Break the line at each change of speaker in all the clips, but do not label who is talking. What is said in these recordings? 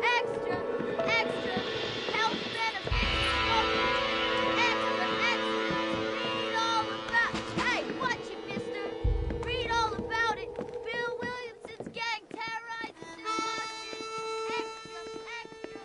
Extra! Extra! Health benefits! Extra! Extra! Read all about... Hey, watch it, mister! Read all about it! Bill Williamson's gang terrorized the Extra! Extra!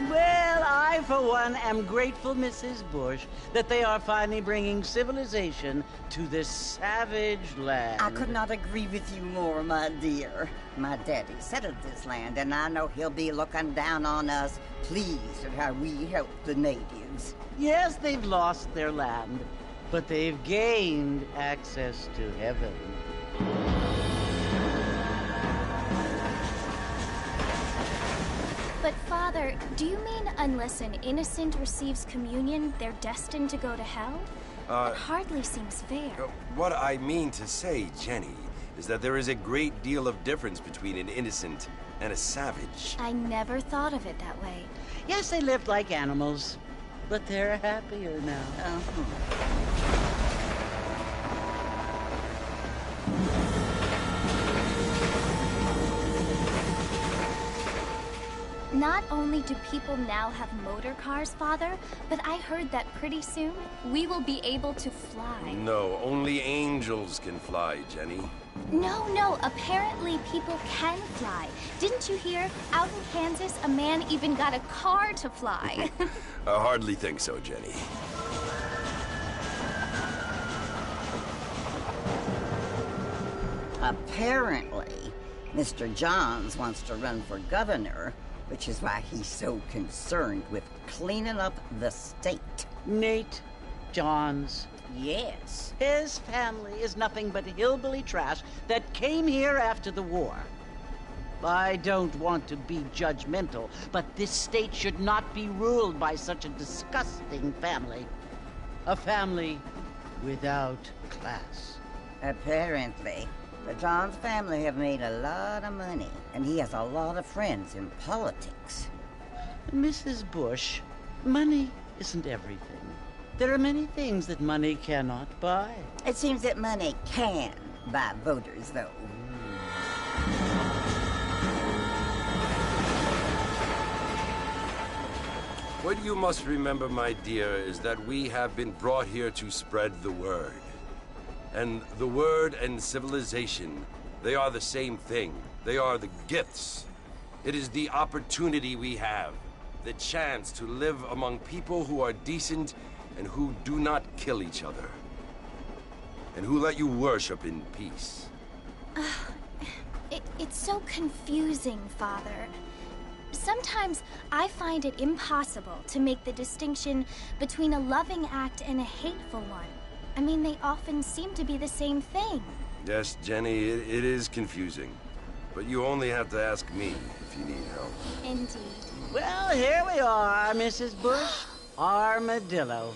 Well, I, for one, am grateful, Mrs. Bush, that they are finally bringing civilization to this savage land.
I could not agree with you more, my dear. My daddy settled this land, and I know he'll be looking down on us, pleased at how we help the natives.
Yes, they've lost their land, but they've gained access to heaven.
But, Father, do you mean unless an innocent receives communion, they're destined to go to hell? That hardly seems fair.
What I mean to say, Jenny, is that there is a great deal of difference between an innocent and a savage.
I never thought of it that way.
Yes, they lived like animals, but they're happier now.
Not only do people now have motor cars, Father, but I heard that pretty soon we will be able to fly.
No, only angels can fly, Jenny.
No, apparently people can fly. Didn't you hear? Out in Kansas, a man even got a car to fly.
I hardly think so, Jenny.
Apparently, Mr. Johns wants to run for governor, which is why he's so concerned with cleaning up the state.
Nate Johns.
Yes.
His family is nothing but hillbilly trash that came here after the war. I don't want to be judgmental, but this state should not be ruled by such a disgusting family. A family without class.
Apparently. The Johns family have made a lot of money, and he has a lot of friends in politics.
Mrs. Bush, money isn't everything. There are many things that money cannot buy.
It seems that money can buy voters, though.
What you must remember, my dear, is that we have been brought here to spread the word. And the word and civilization, they are the same thing. They are the gifts. It is the opportunity we have, the chance to live among people who are decent and who do not kill each other, and who let you worship in peace.
It's so confusing, Father. Sometimes I find it impossible to make the distinction between a loving act and a hateful one. I mean, they often seem to be the same thing.
Yes, Jenny, it is confusing. But you only have to ask me if you need help.
Indeed.
Well, here we are, Mrs. Bush. Armadillo.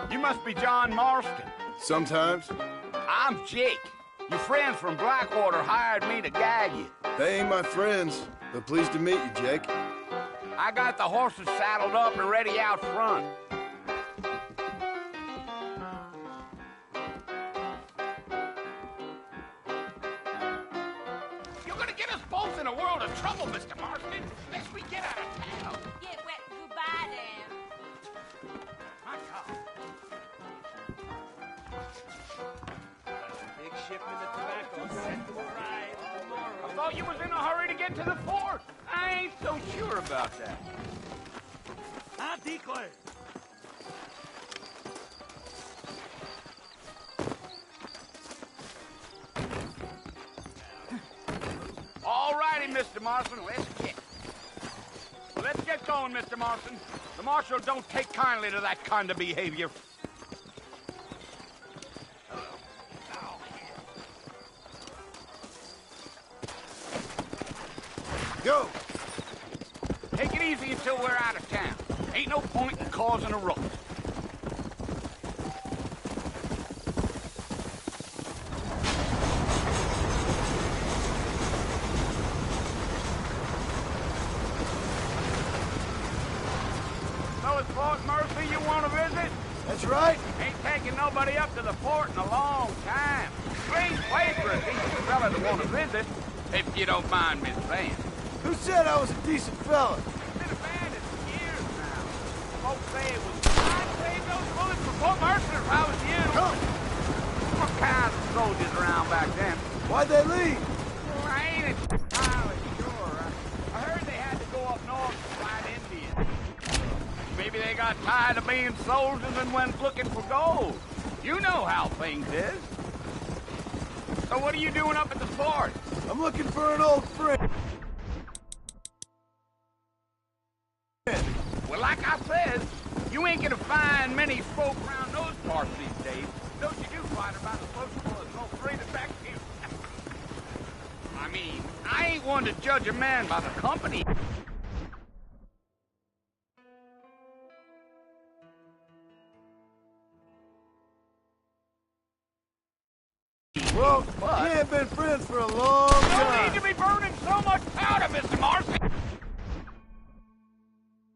You must be John Marston.
Sometimes.
I'm Jake. Your friends from Blackwater hired me to guide you.
They ain't my friends, but pleased to meet you, Jake.
I got the horses saddled up and ready out front. You're gonna get us both in a world of trouble, Mr. Marston, unless we get out of town.
Get wet, goodbye, then.
My God.
Big shipment of tobacco set to arrive tomorrow.
I thought you was in a hurry to get to the fort. I ain't so sure about that.
I declare.
All righty, Mr. Marston. Let's get going, Mr. Marston. The Marshal don't take kindly to that kind of behavior.
Go!
Take it easy until we're out of town. Ain't no point in causing a ruckus. So it's Fort Mercy you want to visit?
That's right.
Ain't taking nobody up to the fort in a long time. Strange place for a decent fella to want to visit, if you don't mind me saying.
Who said I was a decent fella?
Been abandoned for years now. Folks say it was I'd save those bullets for Fort Mercy if I was you.
Come!
What kind of soldiers around back then?
Why'd they leave?
Well, I ain't entirely sure. I heard they had to go up north to fight Indians. Maybe they got tired of being soldiers and went looking for gold. You know how things is. So what are you doing up at the fort?
I'm looking for an old friend.
Well, like I said, you ain't gonna find many folk around those parts these days. Those you do find are about as sociable as no afraid of back here. I mean, I ain't one to judge a man by the company.
Well, we ain't been friends for a long
You don't need
time.
to be burning so much powder, Mr. Marston.